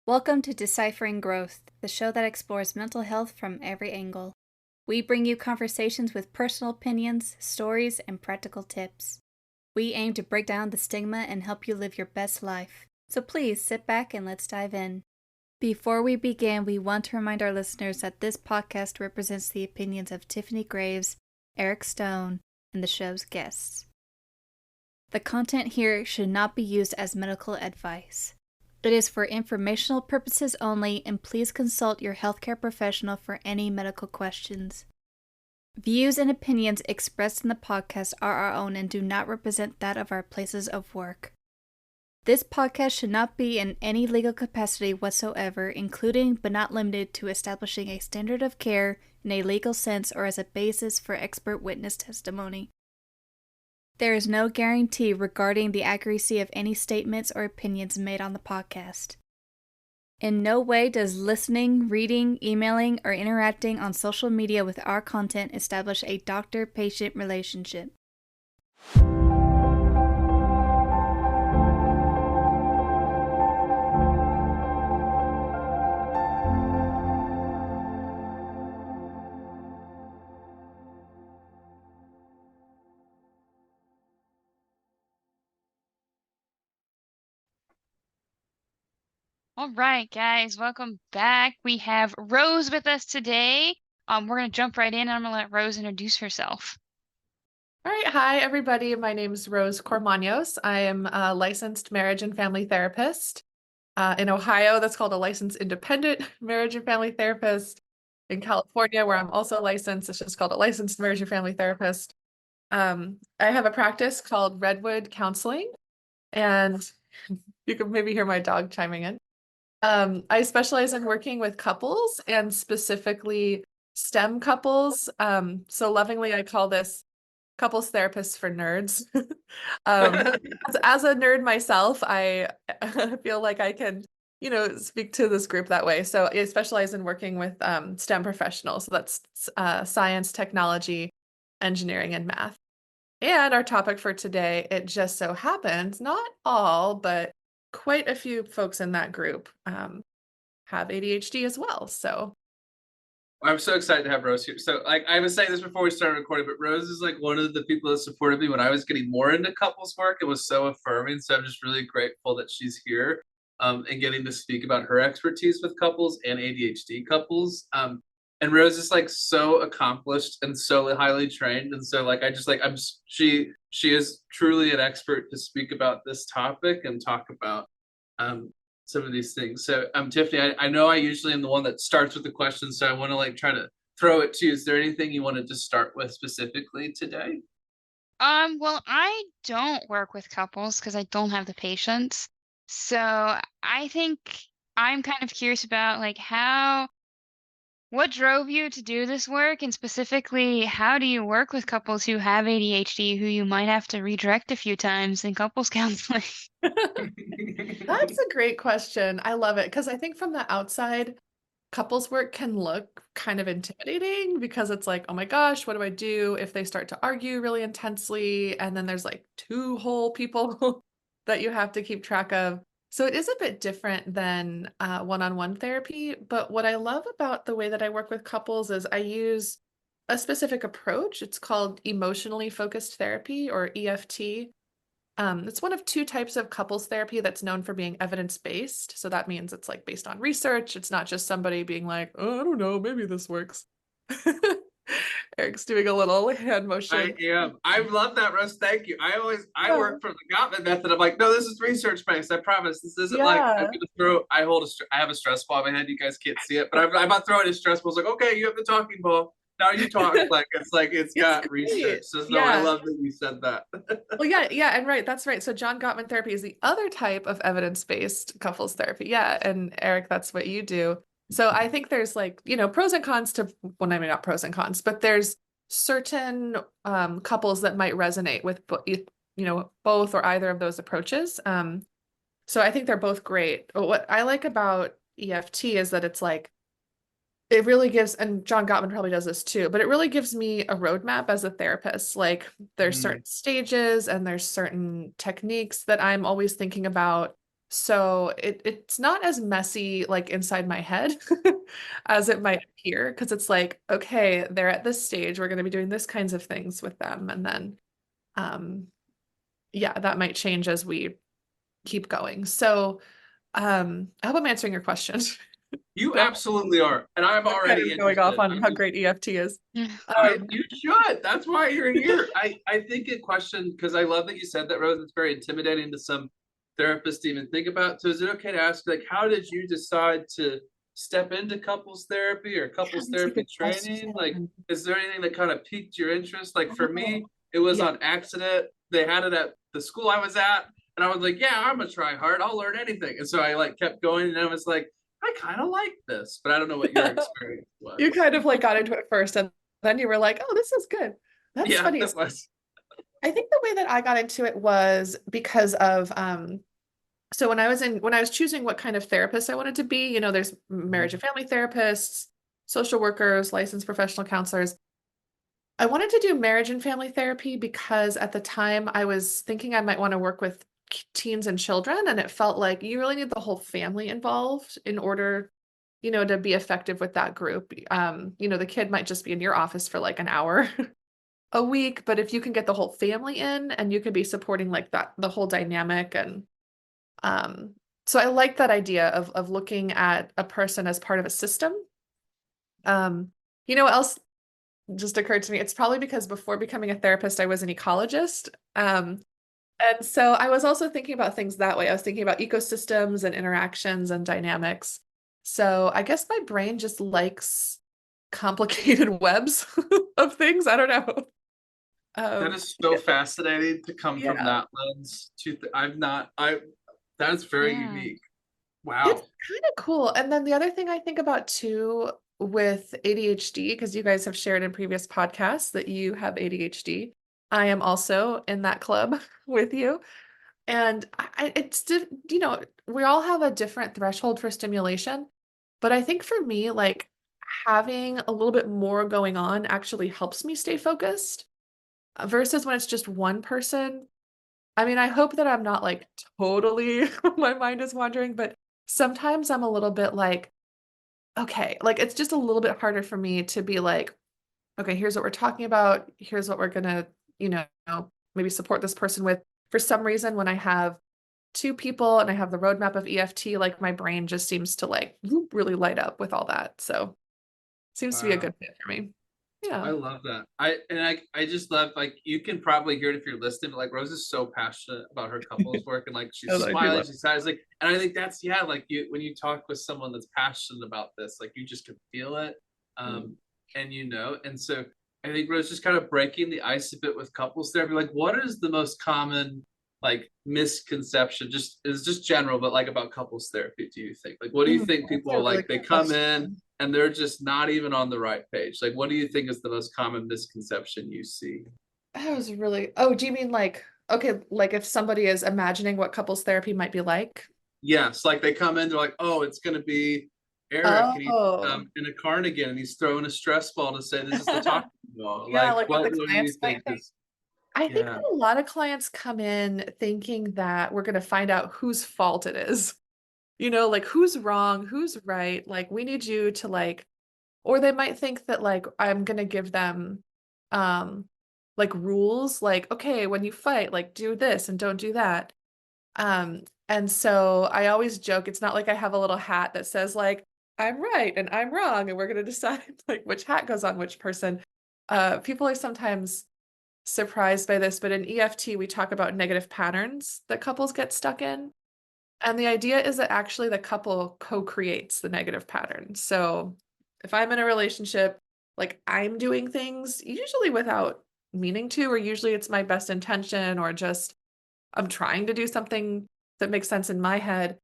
Welcome to Deciphering Growth, the show that explores mental health from every angle. We bring you conversations with personal opinions, stories, and practical tips. We aim to break down the stigma and help you live your best life. So please sit back and let's dive in. Before we begin, we want to remind our listeners that this podcast represents the opinions of Tiffany Graves, Eric Stone, and the show's guests. The content here should not be used as medical advice. It is for informational purposes only, and please consult your healthcare professional for any medical questions. Views and opinions expressed in the podcast are our own and do not represent that of our places of work. This podcast should not be in any legal capacity whatsoever, including but not limited to establishing a standard of care in a legal sense or as a basis for expert witness testimony. There is no guarantee regarding the accuracy of any statements or opinions made on the podcast. In no way does listening, reading, emailing, or interacting on social media with our content establish a doctor-patient relationship. All right, guys, welcome back. We have Rose with us today. We're going to jump right in, and I'm going to let Rose introduce herself. All right. Hi, everybody. My name is Rose Kormanyos. I am a licensed marriage and family therapist. In Ohio, that's called a licensed independent marriage and family therapist. In California, where I'm also licensed, it's just called a licensed marriage and family therapist. I have a practice called Redwood Counseling, and you can maybe hear my dog chiming in. I specialize in working with couples and specifically STEM couples. So lovingly, I call this couples therapists for nerds. As a nerd myself, I feel like I can, speak to this group that way. So I specialize in working with STEM professionals. So that's science, technology, engineering, and math. And our topic for today, it just so happens, not all, but quite a few folks in that group have ADHD as well. So I'm so excited to have Rose here. So, I was saying this before we started recording, but Rose is like one of the people that supported me when I was getting more into couples work. It was so affirming. So I'm just really grateful that she's here and getting to speak about her expertise with couples and ADHD couples. And Rose is like so accomplished and so highly trained, and so she is truly an expert to speak about this topic and talk about some of these things. So Tiffany, I know I usually am the one that starts with the questions, so I want to try to throw it to you. Is there anything you wanted to start with specifically today? Well, I don't work with couples because I don't have the patience. So I think I'm kind of curious about what drove you to do this work, and specifically, how do you work with couples who have ADHD who you might have to redirect a few times in couples counseling? that's a great question. I love it because I think from the outside, couples work can look kind of intimidating because it's like, oh my gosh, what do I do if they start to argue really intensely? And then there's like two whole people that you have to keep track of. So it is a bit different than one-on-one therapy. But what I love about the way that I work with couples is I use a specific approach. It's called emotionally focused therapy, or EFT. It's one of two types of couples therapy that's known for being evidence-based. So that means it's like based on research. It's not just somebody being like, oh, I don't know, maybe this works. Eric's doing a little hand motion. I am. I love that, Rose. Thank you. I work from the Gottman method. I'm like, no, this is research based. I promise. This isn't like I'm gonna throw. I have a stress ball in my head. You guys can't see it, but I'm not throwing a stress ball. It's like, okay, you have the talking ball. Now you talk. It's got research. So no, I love that you said that. Well, yeah, and right, that's right. So John Gottman therapy is the other type of evidence-based couples therapy. Yeah, and Eric, that's what you do. So I think there's pros and cons to, well, I mean, not pros and cons, but there's certain couples that might resonate with both or either of those approaches. So I think they're both great. But what I like about EFT is that it's like, it really gives, and John Gottman probably does this too, but it really gives me a roadmap as a therapist. Like there's certain stages and there's certain techniques that I'm always thinking about. So it's not as messy like inside my head as it might appear, because it's like, okay, they're at this stage, we're going to be doing this kinds of things with them. And then yeah, that might change as we keep going. So I hope I'm answering your question. You No, absolutely are, and I'm I'm kind already of going off interested. on how great EFT is. You should. That's why you're here. I think a question, because I love that you said that, Rose. It's very intimidating to some therapists to even think about. So is it okay to ask, like, how did you decide to step into couples therapy or Yeah, couples that's a therapy good training? Like, question. is there anything that kind of piqued your interest? Like for me, Oh, it was yeah. on accident. They had it at the school I was at, and I was like, yeah, I'm gonna try hard. I'll learn anything. And so I like kept going, and I was like, I kind of like this, but I don't know what your experience You was. kind of like got into it first, and then you were like, oh, this is good. That's Yeah, funny. that was. I think the way that I got into it was because of so when I was choosing what kind of therapist I wanted to be, there's marriage and family therapists, social workers, licensed professional counselors. I wanted to do marriage and family therapy because at the time I was thinking I might want to work with teens and children, and it felt like you really need the whole family involved in order, to be effective with that group. The kid might just be in your office for like an hour a week, but if you can get the whole family in and you can be supporting like that, the whole dynamic. And um, so I like that idea of looking at a person as part of a system. What else just occurred to me? It's probably because before becoming a therapist, I was an ecologist. And so I was also thinking about things that way. I was thinking about ecosystems and interactions and dynamics. So I guess my brain just likes complicated webs of things. I don't know. That Um, is so fascinating to come from yeah, that lens. I'm not. That's very Yeah. unique. it's Wow. kind of cool. And then the other thing I think about too with ADHD, because you guys have shared in previous podcasts that you have ADHD. I am also in that club with you. And we all have a different threshold for stimulation. But I think for me, like having a little bit more going on actually helps me stay focused versus when it's just one person. I mean, I hope that I'm not like totally, my mind is wandering, but sometimes I'm a little bit like, okay, like it's just a little bit harder for me to be like, okay, here's what we're talking about. Here's what we're gonna, you know, maybe support this person with. For some reason, when I have two people and I have the roadmap of EFT, like my brain just seems to like really light up with all that. So seems to be a Wow. good fit for me. Yeah. I love that. I just love, like, you can probably hear it if you're listening, but like Rose is so passionate about her couples work, and like she's I do smiling, love she's excited, like, and I think that's, yeah, like you when you talk with someone that's passionate about this, like you just can feel it. it. Um and and so I think Rose just kind of breaking the ice a bit with couples therapy. Like, what is the most common like misconception, just general, but like about couples therapy, do you think? Like, what do you think That's people a are really like, they good come in question. and they're just not even on the right page? Like, what do you think is the most common misconception you see? That was really, oh, do you mean like, okay, like if somebody is imagining what couples therapy might be like? Yes, like they come in, they're like, oh, it's gonna be Eric, and he's Oh, in a cardigan, and he's throwing a stress ball to say this is the talking ball. yeah, Like, like what the what do you clients might think think. is? I think Yeah. that a lot of clients come in thinking that we're going to find out whose fault it is. Like who's wrong, who's right. Like we need you to like, or they might think that like I'm going to give them um like rules, like, okay, when you fight, like do this and don't do that. And so I always joke, it's not like I have a little hat that says like I'm right and I'm wrong and we're going to decide like which hat goes on which person. People are sometimes surprised by this, but in EFT, we talk about negative patterns that couples get stuck in. And the idea is that actually the couple co-creates the negative pattern. So if I'm in a relationship, like I'm doing things usually without meaning to, or usually it's my best intention, or just I'm trying to do something that makes sense in my head,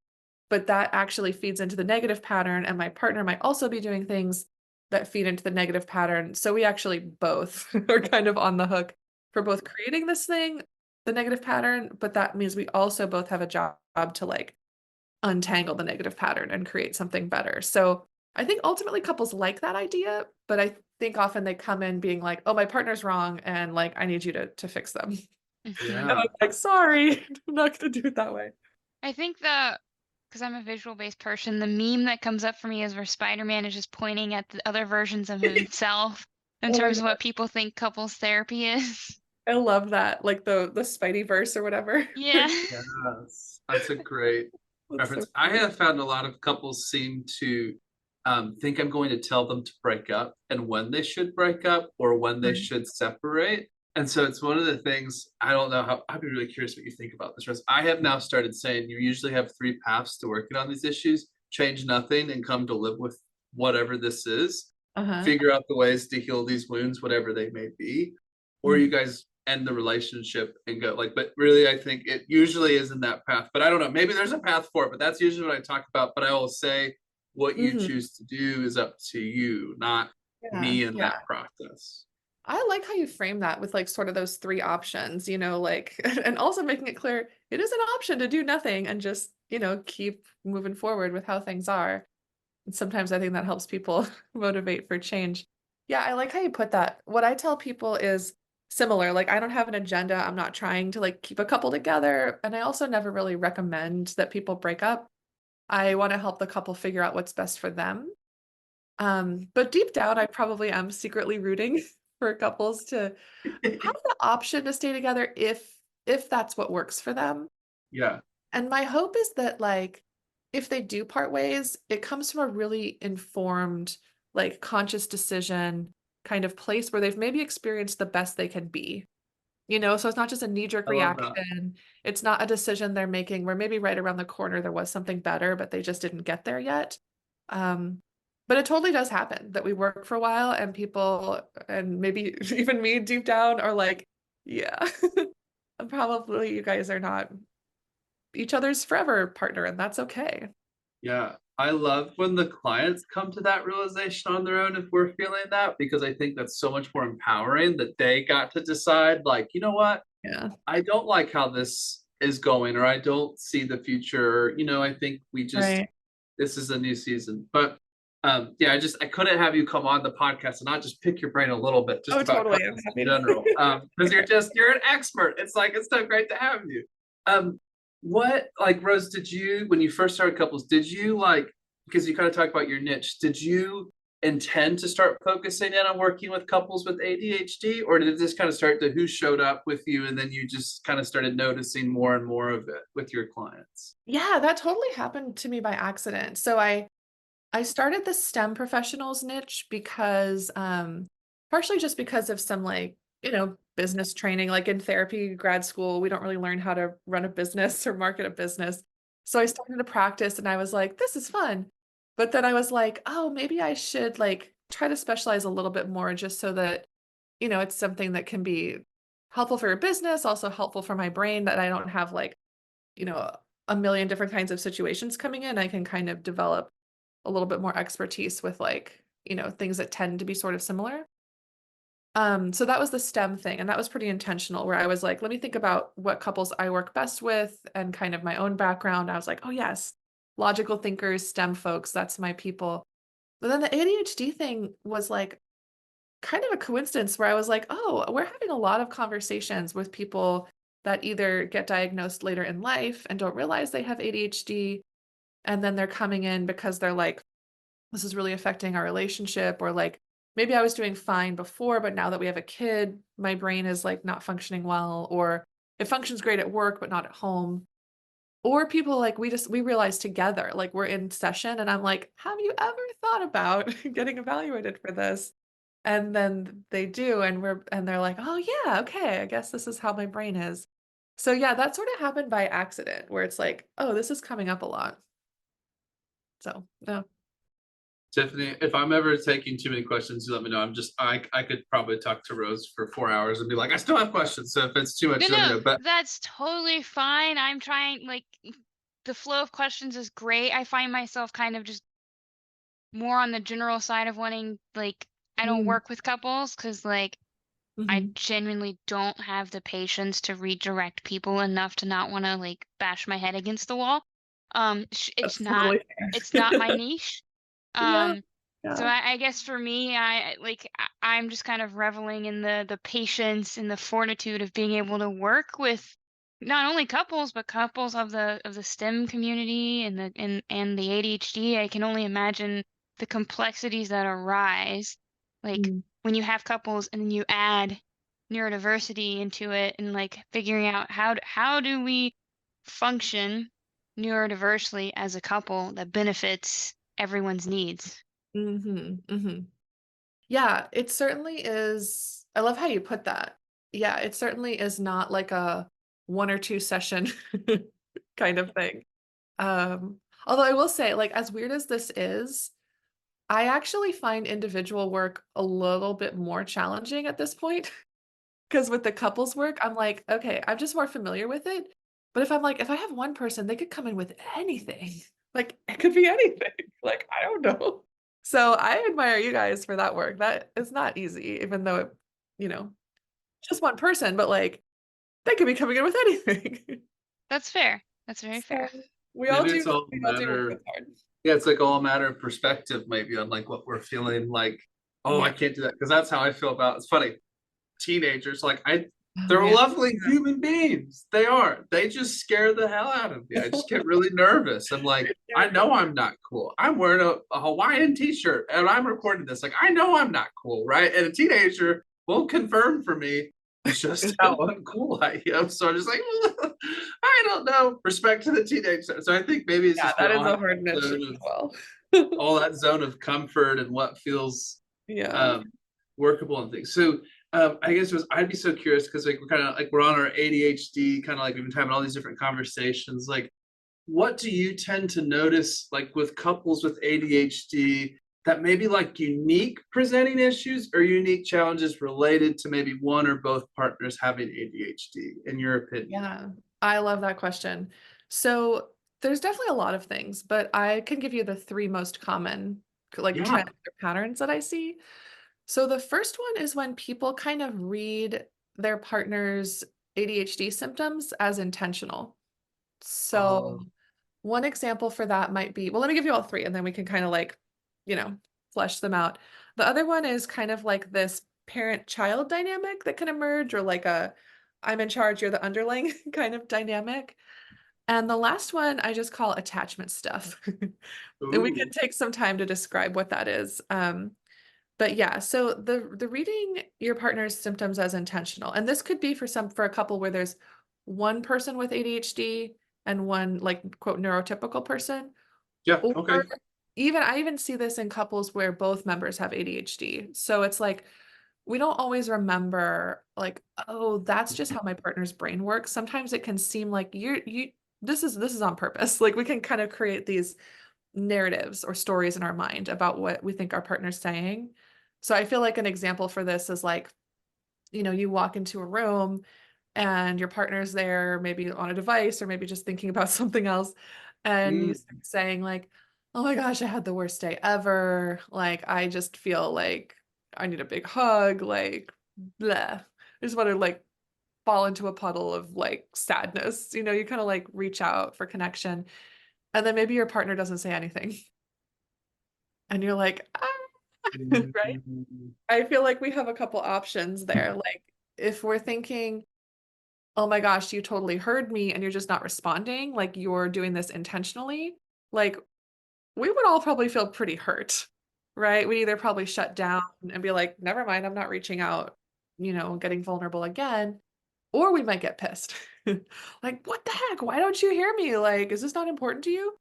but that actually feeds into the negative pattern. And my partner might also be doing things that feed into the negative pattern. So we actually both are kind of on the hook for both creating this thing, the negative pattern, but that means we also both have a job to like untangle the negative pattern and create something better. So I think ultimately couples like that idea, but I think often they come in being like, oh, my partner's wrong and like I need you to fix them. And Mhm. I'm Yeah. like, sorry, I'm not gonna do it that way. I think the because I'm a visual based person, the meme that comes up for me is where Spider-Man is just pointing at the other versions of himself in Oh my terms of God. what people think couples therapy is. I love that. Like the Spideyverse or whatever. Yeah. Yes, that's a great That's so reference. I funny. have found a lot of couples seem to think I'm going to tell them to break up and when they should break up or when they Right. should separate. And so it's one of the things I don't know how I'd be really curious what you think about this, Rose. I have now started saying you usually have three paths to working on these issues: change nothing and come to live with whatever this is, Uh-huh. figure out the ways to heal these wounds, whatever they may be, or you Mhm. guys end the relationship and go like, but really I think it usually isn't that path. But I don't know, maybe there's a path for it, but that's usually what I talk about. But I will say what you Mhm. choose to do is up to you, not Yeah. me in Yeah. that process. I like how you frame that with like sort of those three options, like, and also making it clear it is an option to do nothing and just, keep moving forward with how things are. And sometimes I think that helps people motivate for change. Yeah, I like how you put that. What I tell people is similar. Like, I don't have an agenda. I'm not trying to like keep a couple together. And I also never really recommend that people break up. I want to help the couple figure out what's best for them. But deep down, I probably am secretly rooting for couples to have the option to stay together if that's what works for them. Yeah. And my hope is that like if they do part ways, it comes from a really informed, like conscious decision kind of place where they've maybe experienced the best they can be. So it's not just a knee-jerk I love that. reaction. It's not a decision they're making where maybe right around the corner there was something better, but they just didn't get there yet. Um, but it totally does happen that we work for a while and people, and maybe even me deep down, are like, yeah, probably you guys are not each other's forever partner, and that's okay. Yeah. I love when the clients come to that realization on their own if we're feeling that, because I think that's so much more empowering that they got to decide, like, you know what? Yeah. I don't like how this is going, or I don't see the future. I think Right. this is a new season. But yeah, I couldn't have you come on the podcast and not just pick your brain a little bit just Oh, about totally. I'm couples in happy general. to. Because you're an expert. It's like it's so great to have you. What like Rose, did you when you first started couples, did you like because you kind of talked about your niche, did you intend to start focusing in on working with couples with ADHD, or did it just kind of start to who showed up with you and then you just kind of started noticing more and more of it with your clients? Yeah, that totally happened to me by accident. So I started the STEM professionals niche because partially just because of some like, business training, like in therapy grad school, we don't really learn how to run a business or market a business. So I started to practice and I was like, this is fun. But then I was like, oh, maybe I should like try to specialize a little bit more just so that, it's something that can be helpful for your business, also helpful for my brain, that I don't have like, you know, a million different kinds of situations coming in. I can kind of develop a little bit more expertise with like, things that tend to be sort of similar. So that was the STEM thing, and that was pretty intentional where I was like, let me think about what couples I work best with and kind of my own background. I was like, oh yes, logical thinkers, STEM folks, that's my people. But then the ADHD thing was like kind of a coincidence where I was like, oh, we're having a lot of conversations with people that either get diagnosed later in life and don't realize they have ADHD, and then they're coming in because they're like, this is really affecting our relationship, or like maybe I was doing fine before but now that we have a kid my brain is like not functioning well, or it functions great at work but not at home, or people like we realize together like we're in session and I'm like, have you ever thought about getting evaluated for this? And then they do, and they're like, oh yeah, okay, I guess this is how my brain is. So yeah, that sort of happened by accident where it's like, oh, this is coming up a lot. So no. Tiffany, if I'm ever taking too many questions, you let me know. I could probably talk to Rose for 4 hours and be like, I still have questions. So if it's too much, No, you let me no, know. But that's totally fine. I'm trying, like, the flow of questions is great. I find myself kind of just more on the general side of wanting, like, I don't Mm, work with couples because, like, I mhm. genuinely don't have the patience to redirect people enough to not want to, like, bash my head against the wall. That's totally it's not fair. my niche. Yeah, Um, so yeah. I guess for me, I'm just kind of reveling in the patience and the fortitude of being able to work with not only couples, but couples of the STEM community and the ADHD. I can only imagine the complexities that arise, like Mm. when you have couples and then you add neurodiversity into it, and like figuring out how do we function neurodiversely as a couple that benefits everyone's needs. Yeah, it certainly is. I love how you put that. Yeah, it certainly is not like a 1 or 2 session kind of thing. Although I will say, like, as weird as this is, I actually find individual work a little bit more challenging at this point. Because with the couples work, I'm like, okay, I'm just more familiar with it. But if I have one person, they could come in with anything. Like, it could be anything. Like, I don't know. So I admire you guys for that work. That is not easy, even though it, you know, just one person, but like they could be coming in with anything. That's fair. That's very So fair. Maybe it's all a we all do work matter. that's hard. Yeah, it's like all a matter of perspective, maybe on like what we're feeling. Like, oh, I Yeah. can't do that because that's how I feel about. It's funny. Teenagers, like Oh they're yeah. lovely human beings. They are. They just scare the hell out of me. I just get really nervous. I'm like, I know I'm not cool. I'm wearing a Hawaiian t-shirt and I'm recording this. Like, I know I'm not cool, right? And a teenager will confirm for me just how uncool I am. So I'm just like, I don't know. Respect to the teenager. So I think maybe it's Yeah, just we that all is have a hard that niche as zone well. all that zone of comfort and what feels Yeah. um, workable and things. So I guess I'd be so curious because like we're kind of like we're on our ADHD kind of like we've been having all these different conversations. Like, what do you tend to notice like with couples with ADHD that maybe like unique presenting issues or unique challenges related to maybe one or both partners having ADHD, in your opinion? Yeah, I love that question. So there's definitely a lot of things, but I can give you the three most common like Yeah. trends or patterns that I see. So the first one is when people kind of read their partner's ADHD symptoms as intentional. So Oh. one example for that might be, well, let me give you all three and then we can kind of like, you know, flesh them out. The other one is kind of like this parent-child dynamic that can emerge, or like a I'm in charge, you're the underling kind of dynamic. And the last one I just call attachment stuff. And we can Ooh. take some time to describe what that is. But yeah, so the reading your partner's symptoms as intentional, and this could be for a couple where there's one person with ADHD and one like quote neurotypical person, Yeah. or Okay. even I even see this in couples where both members have ADHD. So it's like we don't always remember like, oh, that's just how my partner's brain works. Sometimes it can seem like you this is on purpose. Like we can kind of create these narratives or stories in our mind about what we think our partner's saying. So I feel like an example for this is like, you walk into a room and your partner's there, maybe on a device or maybe just thinking about something else. And you Mm. start saying like, oh my gosh, I had the worst day ever. Like, I just feel like I need a big hug. Like, bleh. I just want to like fall into a puddle of like sadness. You kind of like reach out for connection. And then maybe your partner doesn't say anything. And you're like, ah, right? Mm. I feel like we have a couple options there. Like, if we're thinking, oh my gosh, you totally heard me and you're just not responding, like you're doing this intentionally, like we would all probably feel pretty hurt, right? We'd either probably shut down and be like, never mind, I'm not reaching out, getting vulnerable again, or we might get pissed. Like, what the heck? Why don't you hear me? Like, is this not important to you?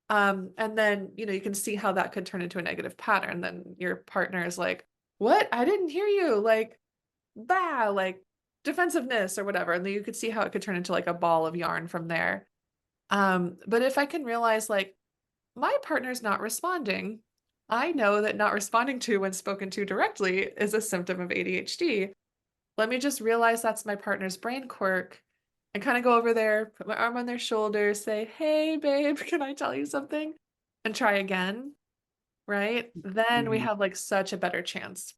And then, you can see how that could turn into a negative pattern. Then your partner is like, what? I didn't hear you. Like, bah, like defensiveness or whatever. And then you could see how it could turn into like a ball of yarn from there. But if I can realize like my partner's not responding, I know that not responding to when spoken to directly is a symptom of ADHD. Let me just realize that's my partner's brain quirk and kind of go over there, put my arm on their shoulder, say, hey, babe, can I tell you something? And try again, right? Then we Mhm. have like such a better chance.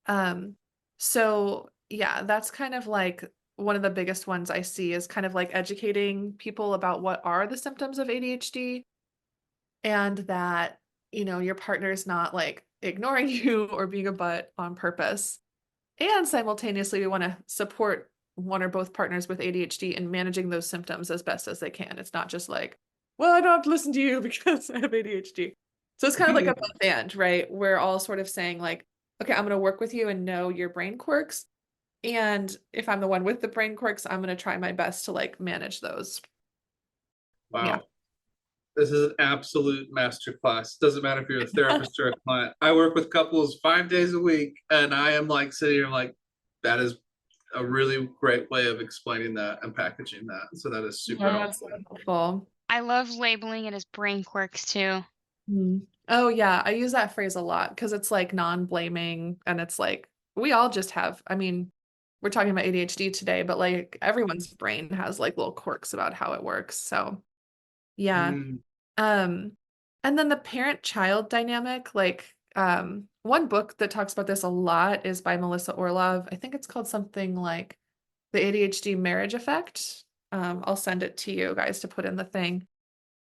Um, so yeah, that's kind of like one of the biggest ones I see is kind of like educating people about what are the symptoms of ADHD and that, your partner is not like ignoring you or being a butt on purpose. And simultaneously, we want to support one or both partners with ADHD and managing those symptoms as best as they can. It's not just like, well, I don't have to listen to you because I have ADHD. So it's kind of like a both and, right? We're all sort of saying like, okay, I'm going to work with you and know your brain quirks. And if I'm the one with the brain quirks, I'm going to try my best to like manage those. Wow. Yeah. This is an absolute masterclass. Doesn't matter if you're a therapist or a client. I work with couples 5 days a week, and I am like sitting here like, that is a really great way of explaining that and packaging that. So that is super That's helpful. helpful. I love labeling it as brain quirks too. Oh yeah, I use that phrase a lot because it's like non-blaming and it's like we all just have, I mean, we're talking about ADHD today, but like everyone's brain has like little quirks about how it works. So yeah. Mm. And then the parent-child dynamic, like one book that talks about this a lot is by Melissa Orlov. I think it's called something like The ADHD Marriage Effect. I'll send it to you guys to put in the thing.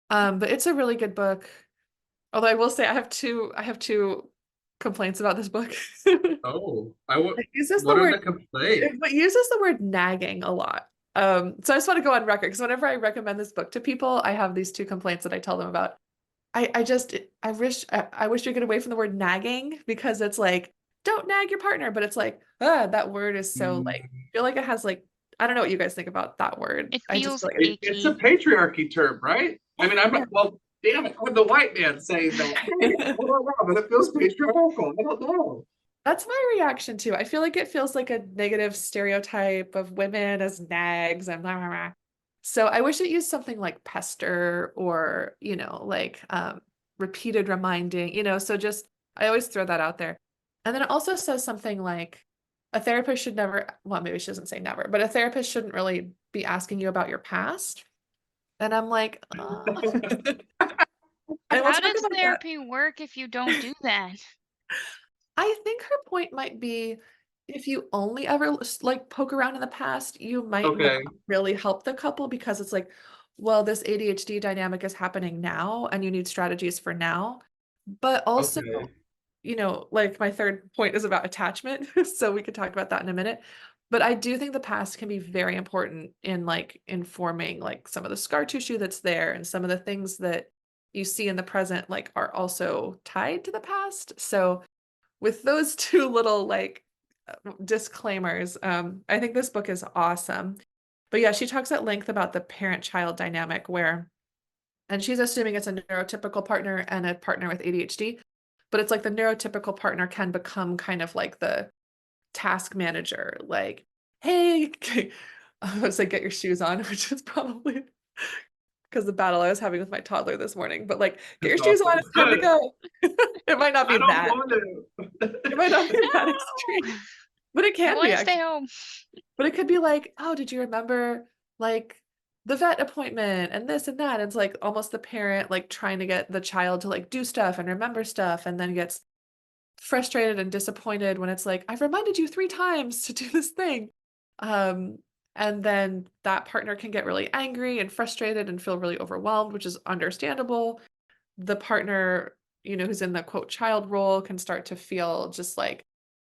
But it's a really good book. Although I will say I have two complaints about this book. Oh, It uses the what are word the complaints? it uses the word nagging a lot. So I just want to go on record because whenever I recommend this book to people, I have these two complaints that I tell them about. I wish we get away from the word nagging because it's like, don't nag your partner, but it's like, that word is so like, I feel like it has like, I don't know what you guys think about that word. It I just feels feel like It's a icky. patriarchy term, right? I mean, Yeah. well, damn it, I'm the white man saying that. I don't know, but it feels patriarchal. I don't know. That's my reaction too. I feel like it feels like a negative stereotype of women as nags and blah, blah, blah. So I wish it used something like pester or, like repeated reminding, so just I always throw that out there. And then it also says something like a therapist should never, well, maybe she doesn't say never, but a therapist shouldn't really be asking you about your past. And I'm like, and we'll How talk does about that. therapy work if you don't do that? I think her point might be if you only ever like poke around in the past, you might not Okay. really help the couple because it's like, well, this ADHD dynamic is happening now and you need strategies for now. But also, Okay. like my third point is about attachment. So we could talk about that in a minute. But I do think the past can be very important in like informing like some of the scar tissue that's there and some of the things that you see in the present like are also tied to the past. So with those two little like disclaimers, I think this book is awesome. But yeah, she talks at length about the parent-child dynamic and she's assuming it's a neurotypical partner and a partner with ADHD, but it's like the neurotypical partner can become kind of like the task manager, like, hey, I was like, get your shoes on, which is probably because the battle I was having with my toddler this morning, but like, get your That's shoes on, awesome. it's time to go. It might not be I don't that. want to. It might not be that No, extreme. But it I can want be to stay actually. home. But it could be like, oh, did you remember like the vet appointment and this and that? It's like almost the parent like trying to get the child to like do stuff and remember stuff and then gets frustrated and disappointed when it's like, I've reminded you 3 times to do this thing. Um, and then that partner can get really angry and frustrated and feel really overwhelmed, which is understandable. The partner, who's in the quote child role can start to feel just like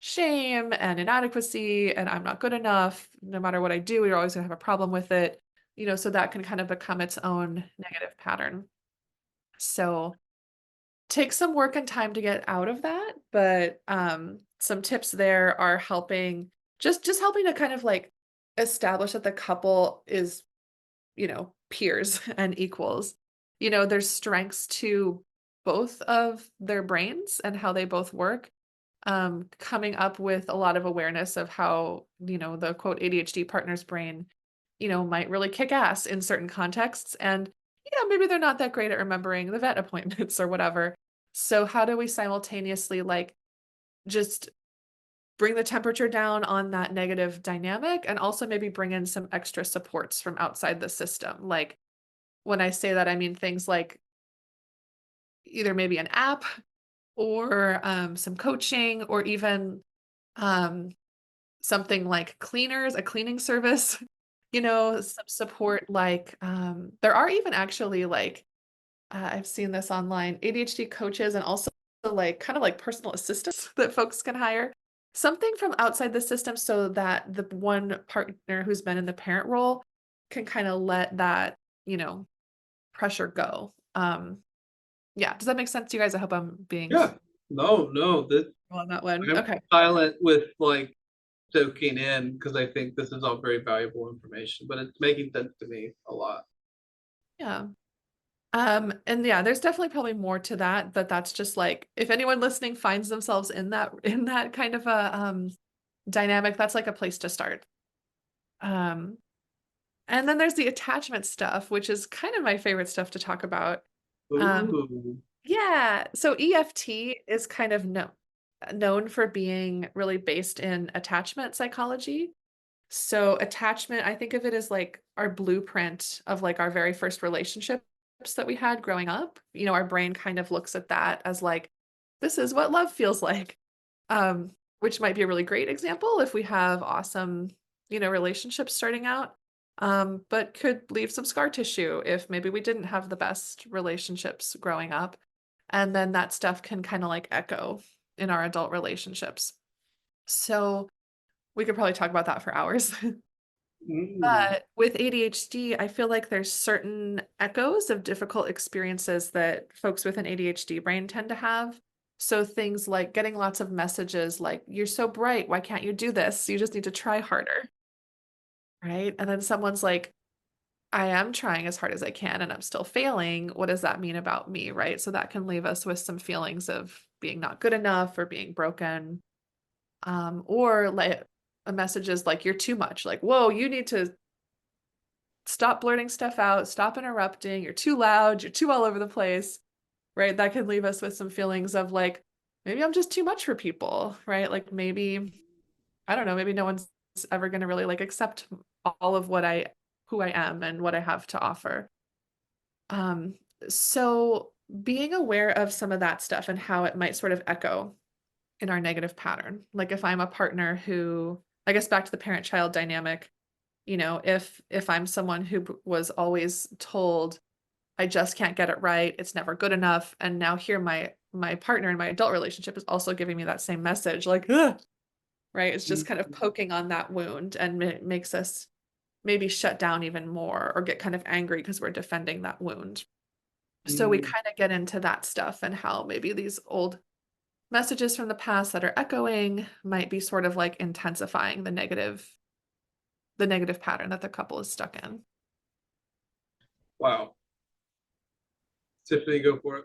shame and inadequacy and I'm not good enough. No matter what I do, you're always gonna have a problem with it. So that can kind of become its own negative pattern. So take some work and time to get out of that, but some tips there are helping just helping to kind of like establish that the couple is peers and equals. There's strengths to both of their brains and how they both work. Coming up with a lot of awareness of how, the quote ADHD partner's brain, might really kick ass in certain contexts. And, maybe they're not that great at remembering the vet appointments or whatever. So how do we simultaneously like just bring the temperature down on that negative dynamic and also maybe bring in some extra supports from outside the system? Like when I say that, I mean things like either maybe an app or some coaching or even um, something like cleaners, a cleaning service, some support like there are even actually like I've seen this online, ADHD coaches and also like kind of like personal assistants that folks can hire something from outside the system so that the one partner who's been in the parent role can kind of let that, pressure go. Yeah. Does that make sense to you guys? I hope I'm being Yeah. No, that on that one. I'm Okay. silent with like soaking in because I think this is all very valuable information, but it's making sense to me a lot. Yeah. And yeah, there's definitely probably more to that, but that's just like if anyone listening finds themselves in that kind of a dynamic, that's like a place to start. Um, and then there's the attachment stuff, which is kind of my favorite stuff to talk about. Um, Ooh. yeah, so EFT is kind of known for being really based in attachment psychology. So attachment, I think of it as like our blueprint of like our very first relationships that we had growing up. Our brain kind of looks at that as like, this is what love feels like. Which might be a really great example if we have awesome, relationships starting out. But could leave some scar tissue if maybe we didn't have the best relationships growing up. And then that stuff can kind of like echo in our adult relationships. So we could probably talk about that for hours. Mm. But with ADHD, I feel like there's certain echoes of difficult experiences that folks with an ADHD brain tend to have. So things like getting lots of messages like, you're so bright, why can't you do this? You just need to try harder, right? And then someone's like, I am trying as hard as I can and I'm still failing. What does that mean about me, right? So that can leave us with some feelings of being not good enough or being broken. Or like a message is like, you're too much, like, whoa, you need to stop blurting stuff out, stop interrupting, you're too loud, you're too all over the place, right? That can leave us with some feelings of like, maybe I'm just too much for people, right? Like maybe, I don't know, maybe no one's ever going to really like accept all of who I am and what I have to offer. Um, so being aware of some of that stuff and how it might sort of echo in our negative pattern. Like if I'm a partner who, I guess back to the parent-child dynamic, if I'm someone who was always told I just can't get it right, it's never good enough, and now here my partner in my adult relationship is also giving me that same message, like, ugh, right? It's just kind of poking on that wound and it makes us maybe shut down even more or get kind of angry because we're defending that wound. So we Mm. kind of get into that stuff and how maybe these old messages from the past that are echoing might be sort of like intensifying the negative pattern that the couple is stuck in. Wow. Tiffany, go for it.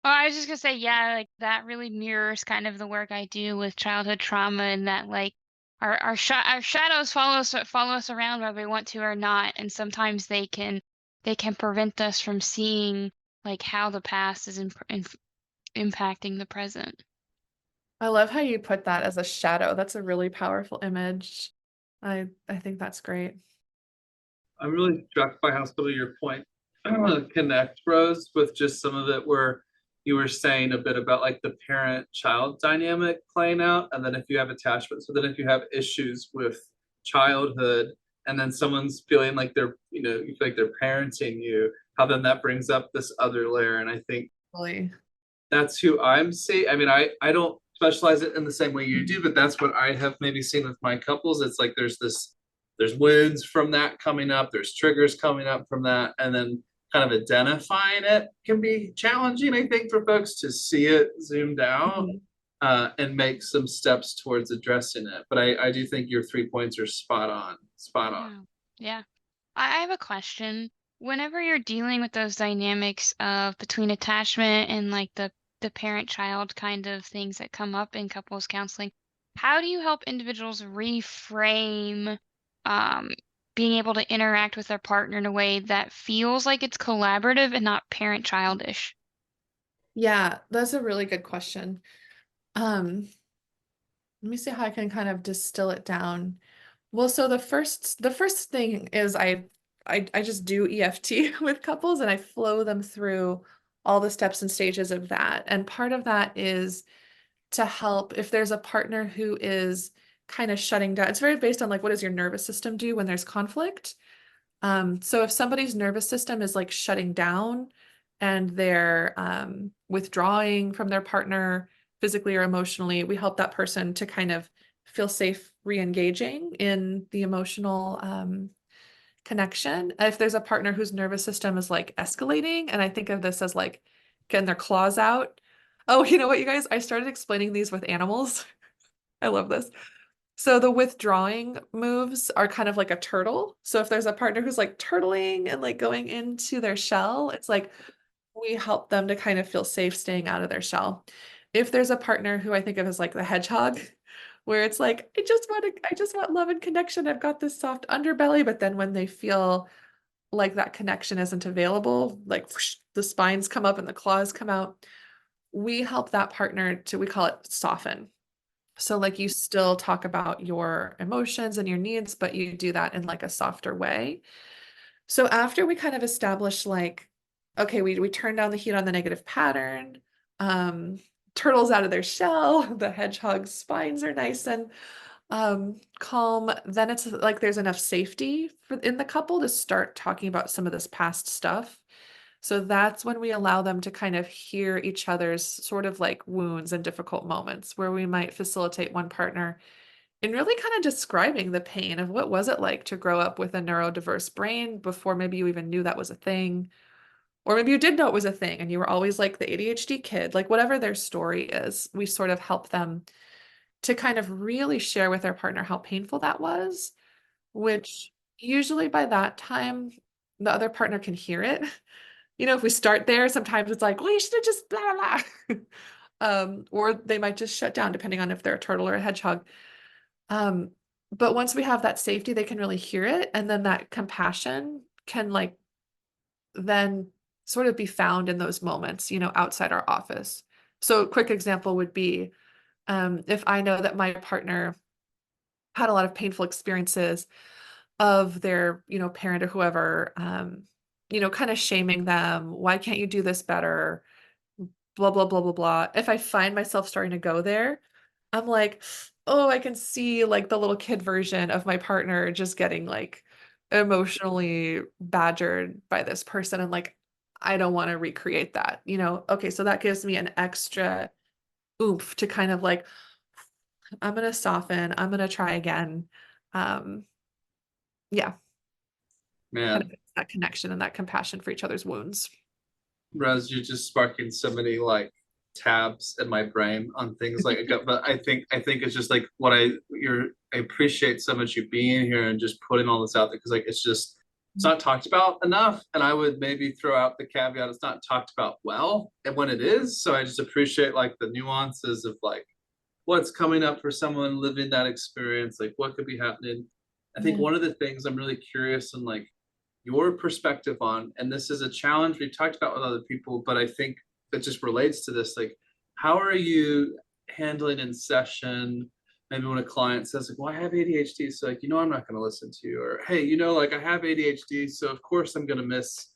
Oh, I was just gonna say, yeah, like that really mirrors kind of the work I do with childhood trauma, and that like our shadows follow us around whether we want to or not, and sometimes they can prevent us from seeing like how the past is impacting the present. I love how you put that as a shadow. That's a really powerful image. I think that's great. I'm really struck by how some of your point connect, Rose, with just some of it where you were saying a bit about like the parent-child dynamic playing out, and then if you have attachment, so then if you have issues with childhood, and then someone's feeling like you feel like they're parenting you, how then that brings up this other layer, and I think Really. that's who I'm seeing. I mean, I don't specialize it in the same way you do, but that's what I have maybe seen with my couples. It's like there's wounds from that coming up, there's triggers coming up from that, and then kind of identifying it can be challenging, I think, for folks to see it zoomed out Mhm. and make some steps towards addressing it. But I do think your 3 points are spot on, spot on. Yeah. Yeah. I have a question. Whenever you're dealing with those dynamics of between attachment and like the parent-child kind of things that come up in couples counseling, how do you help individuals reframe um, being able to interact with their partner in a way that feels like it's collaborative and not parent-childish? Yeah, that's a really good question. Um, Let me see how I can kind of distill it down. Well, so the first thing is I just do EFT with couples and I flow them through all the steps and stages of that. And part of that is to help if there's a partner who is kind of shutting down. It's very based on like what does your nervous system do when there's conflict? So if somebody's nervous system is like shutting down and they're withdrawing from their partner, physically or emotionally, we help that person to kind of feel safe re-engaging in the emotional connection. If there's a partner whose nervous system is like escalating, and I think of this as like getting their claws out. Oh, you know what, you guys? I started explaining these with animals. I love this. So the withdrawing moves are kind of like a turtle. So if there's a partner who's like turtling and like going into their shell, it's like we help them to kind of feel safe staying out of their shell. If there's a partner who I think of as like the hedgehog, where it's like, I just want love and connection. I've got this soft underbelly, but then when they feel like that connection isn't available, like whoosh, the spines come up and the claws come out, we help that partner to, we call it soften. So like you still talk about your emotions and your needs, but you do that in like a softer way. So after we kind of establish like, okay, we turn down the heat on the negative pattern, turtles out of their shell, the hedgehog's spines are nice and calm, then it's like there's enough safety in the couple to start talking about some of this past stuff. So that's when we allow them to kind of hear each other's sort of like wounds and difficult moments, where we might facilitate one partner in really kind of describing the pain of what was it like to grow up with a neurodiverse brain before maybe you even knew that was a thing. Or maybe you did know it was a thing and you were always like the ADHD kid, like whatever their story is, we sort of help them to kind of really share with their partner how painful that was, which usually by that time, the other partner can hear it. You know, if we start there, sometimes it's like, well, you should have just blah, blah, blah. Or they might just shut down depending on if they're a turtle or a hedgehog. But once we have that safety, they can really hear it. And then that compassion can like then sort of be found in those moments, you know, outside our office. So a quick example would be if I know that my partner had a lot of painful experiences of their, you know, parent or whoever, you know, kind of shaming them. Why can't you do this better? Blah, blah, blah, blah, blah. If I find myself starting to go there, I'm like, oh, I can see like the little kid version of my partner just getting like emotionally badgered by this person. And like, I don't want to recreate that, you know? Okay, so that gives me an extra oomph to kind of like, I'm going to soften, I'm going to try again. Um, yeah, kind Man, of that connection and that compassion for each other's wounds. Rose, you're just sparking so many like tabs in my brain on things like but I think it's just like what I appreciate so much you being here and just putting all this out there, because like it's not talked about enough, and I would maybe throw out the caveat it's not talked about well, and when it is, so I just appreciate like the nuances of like what's coming up for someone living that experience, like what could be happening. I think Yeah. one of the things I'm really curious and like your perspective on, and this is a challenge we've talked about with other people, but I think that just relates to this, like how are you handling in session maybe when a client says like, well, I have ADHD, so like, you know, I'm not going to listen to you, or hey, you know, like I have ADHD, so of course I'm going to miss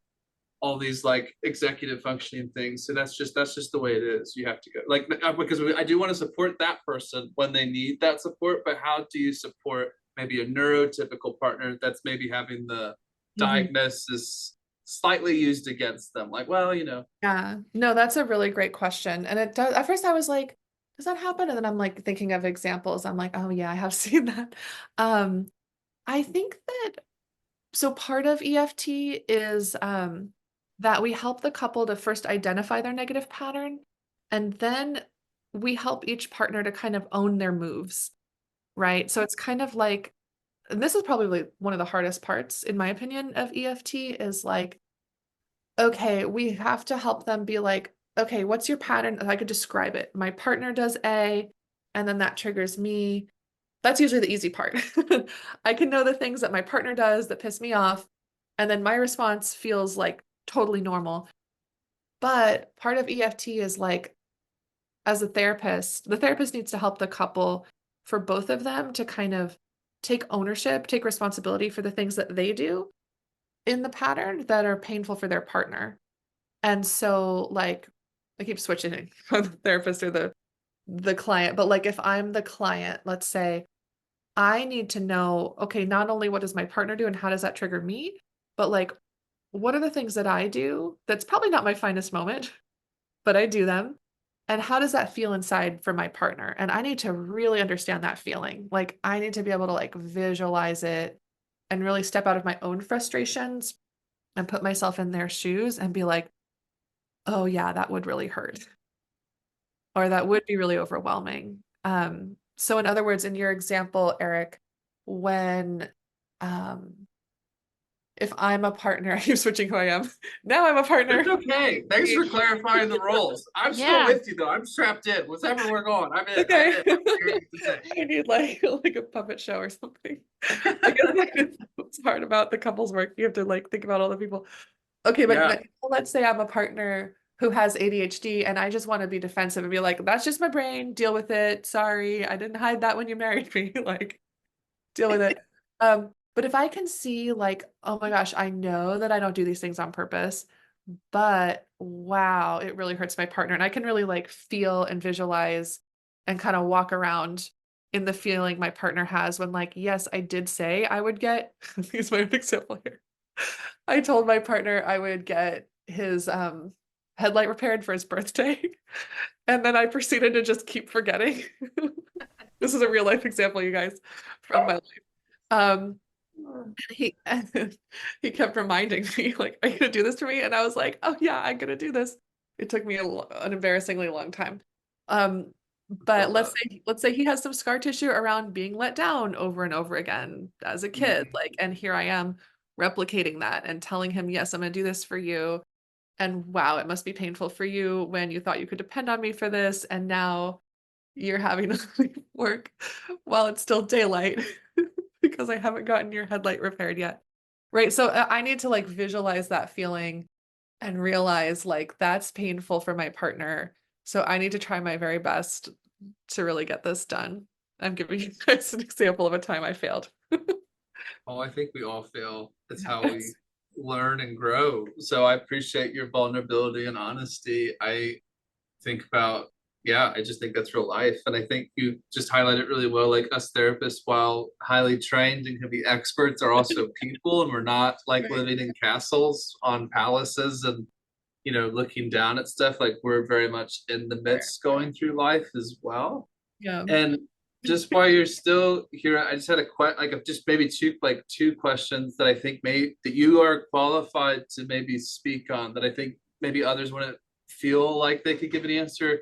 all these like executive functioning things, so that's just the way it is, you have to go like, because I do want to support that person when they need that support, but how do you support maybe a neurotypical partner that's maybe having the Mhm. diagnosis slightly used against them, like, well, you know. Yeah, no, that's a really great question. And it does, at first I was like, does that happen? And then I'm like thinking of examples. I'm like, oh yeah, I have seen that. Um, I think that so part of EFT is that we help the couple to first identify their negative pattern, and then we help each partner to kind of own their moves, right? So it's kind of like, and this is probably one of the hardest parts, in my opinion, of EFT is like, okay, we have to help them be like, okay, what's your pattern? I could describe it. My partner does A, and then that triggers me. That's usually the easy part. I can know the things that my partner does that piss me off, and then my response feels like totally normal. But part of EFT is like, as a therapist, the therapist needs to help the couple for both of them to kind of take ownership, take responsibility for the things that they do in the pattern that are painful for their partner. And so like I keep switching from the therapist or the client, but like if I'm the client, let's say I need to know, okay, not only what does my partner do and how does that trigger me, but like what are the things that I do that's probably not my finest moment, but I do them. And how does that feel inside for my partner? And I need to really understand that feeling. Like I need to be able to like visualize it and really step out of my own frustrations and put myself in their shoes and be like, oh yeah, that would really hurt. Or that would be really overwhelming. So in other words, in your example, Eric, when um if I'm a partner, I keep switching who I am. Now I'm a partner. It's okay. Thanks for clarifying the roles. I'm still Yeah. with you though. I'm strapped in. Whatever we're going, I'm in. I'm Okay. in. I'm hearing you today. I need like a puppet show or something. I guess what's hard about the couples work. You have to like think about all the people. Okay, but Yeah. let's say I'm a partner who has ADHD and I just want to be defensive and be like, that's just my brain, deal with it. Sorry, I didn't hide that when you married me. Like, deal with it. But if I can see like, oh my gosh, I know that I don't do these things on purpose, but wow, it really hurts my partner. And I can really like feel and visualize and kind of walk around in the feeling my partner has when like, yes, I did say I would get, here's my example here. I told my partner I would get his headlight repaired for his birthday. And then I proceeded to just keep forgetting. This is a real life example, you guys, from my life. Um, he he kept reminding me, like, are you gonna do this for me? And I was like, oh yeah, I'm gonna do this. It took me an embarrassingly long time. Um, but let's say he has some scar tissue around being let down over and over again as a kid. Like, and here I am replicating that and telling him, yes, I'm gonna do this for you. And wow, it must be painful for you when you thought you could depend on me for this, and now you're having to leave work while it's still daylight because I haven't gotten your headlight repaired yet. Right. So I need to like visualize that feeling and realize like that's painful for my partner. So I need to try my very best to really get this done. I'm giving you guys an example of a time I failed. Oh, I think we all fail. It's how we Yes. learn and grow. So I appreciate your vulnerability and honesty. I think about, yeah, I just think that's real life. And I think you just highlight it really well. Like us therapists, while highly trained and can be experts, are also people, and we're not like Right. living in castles on palaces and, looking down at stuff. Like we're very much in the Sure. midst going through life as well. Yeah. And just while you're still here, I just had just maybe two questions that I think that you are qualified to maybe speak on, that I think maybe others wouldn't feel like they could give an answer.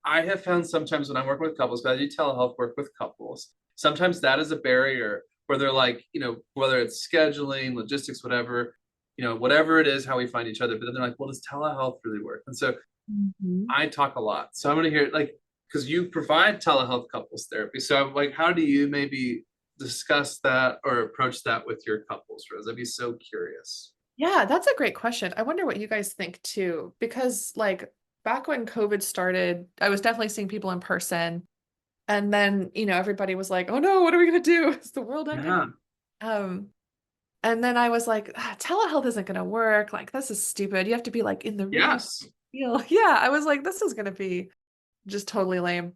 I have found sometimes when I'm working with couples, because I do telehealth work with couples, sometimes that is a barrier where they're like, whether it's scheduling, logistics, whatever it is, how we find each other. But then they're like, well, does telehealth really work? And so Mhm. I talk a lot. So I'm going to hear because you provide telehealth couples therapy. So I'm like, how do you maybe discuss that or approach that with your couples, Rose? I'd be so curious. Yeah, that's a great question. I wonder what you guys think too, because like back when COVID started, I was definitely seeing people in person. And then, everybody was like, oh no, what are we gonna do? Is the world ending? Yeah. Um, and then I was like, telehealth isn't gonna work. Like, this is stupid. You have to be like in the room. Yes. Yeah, I was like, this is gonna be just totally lame.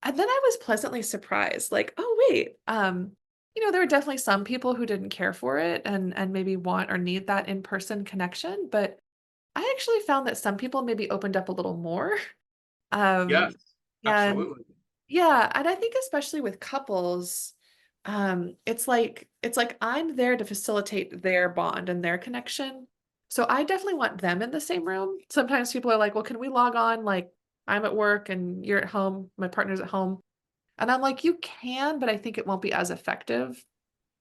And then I was pleasantly surprised, like, oh wait, there were definitely some people who didn't care for it and maybe want or need that in-person connection, but I actually found that some people maybe opened up a little more. Yes. Um, and Absolutely. yeah, and I think especially with couples, it's like I'm there to facilitate their bond and their connection. So I definitely want them in the same room. Sometimes people are like, well, can we log on? Like I'm at work and you're at home, my partner's at home. And I'm like, you can, but I think it won't be as effective.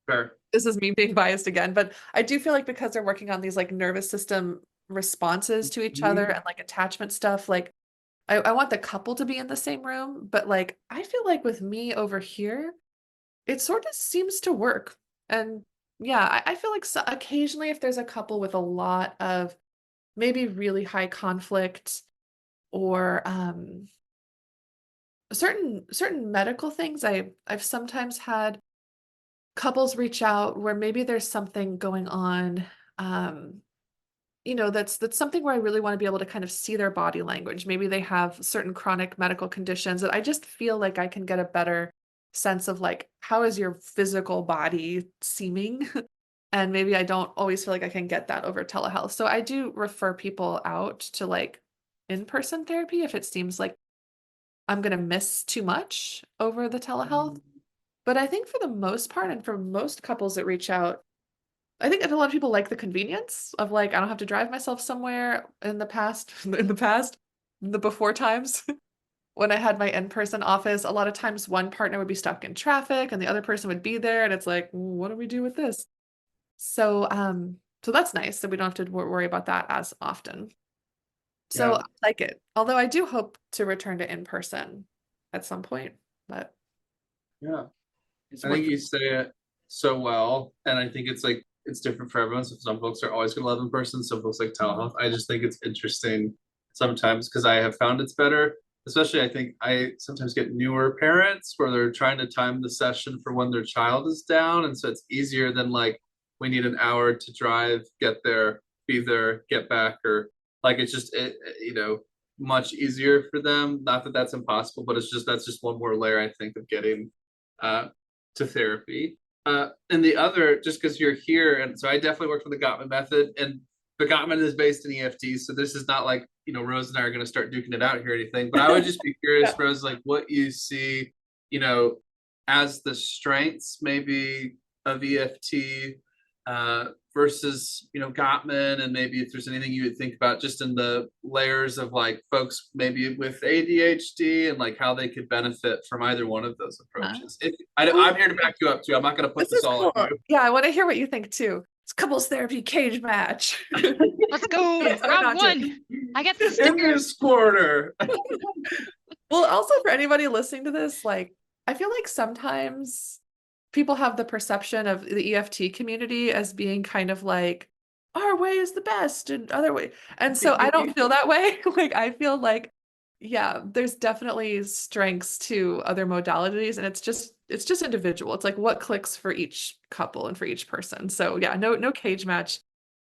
Fair. This is me being biased again, but I do feel like because they're working on these like nervous system responses to each other Mhm. and like attachment stuff, like I want the couple to be in the same room, but like I feel like with me over here, it sort of seems to work. And yeah, I feel like occasionally if there's a couple with a lot of maybe really high conflict or certain medical things, I've sometimes had couples reach out where maybe there's something going on, um, that's something where I really want to be able to kind of see their body language. Maybe they have certain chronic medical conditions that I just feel like I can get a better sense of like, how is your physical body seeming? And maybe I don't always feel like I can get that over telehealth. So I do refer people out to like in-person therapy if it seems like I'm going to miss too much over the telehealth. But I think for the most part, and for most couples that reach out, I think a lot of people like the convenience of like, I don't have to drive myself somewhere in the past, the before times when I had my in-person office, a lot of times one partner would be stuck in traffic and the other person would be there. And it's like, what do we do with this? So that's nice that we don't have to worry about that as often. So Yeah. I like it. Although I do hope to return to in-person at some point, but Yeah. it's I think worth you say it so well, and I think it's like it's different for everyone. So some folks are always going to love in person. Some folks like telehealth. I just think it's interesting sometimes because I have found it's better. Especially, I think I sometimes get newer parents where they're trying to time the session for when their child is down, and so it's easier than like we need an hour to drive, get there, be there, get back, or like it's just much easier for them. Not that that's impossible, but it's just that's just one more layer I think of getting uh, to therapy. And the other, just because you're here, and so I definitely worked with the Gottman method, and the Gottman is based in EFT, so this is not like Rose and I are going to start duking it out here or anything. But I would just be curious, Yeah. Rose, like what you see, you know, as the strengths maybe of EFT versus Gottman, and maybe if there's anything you would think about just in the layers of like folks maybe with ADHD and like how they could benefit from either one of those approaches. I'm here to back you up too. I'm not going to put This this is all cool. on you. Yeah, I want to hear what you think too. It's couples therapy cage match. Let's go. Yes, I'm Round not one. joking. I got the In stickers. this quarter. Well, also for anybody listening to this, like I feel like sometimes people have the perception of the EFT community as being kind of like our way is the best and other way. And so I don't feel that way. Like I feel like yeah, there's definitely strengths to other modalities and it's just individual. It's like what clicks for each couple and for each person. So yeah, no cage match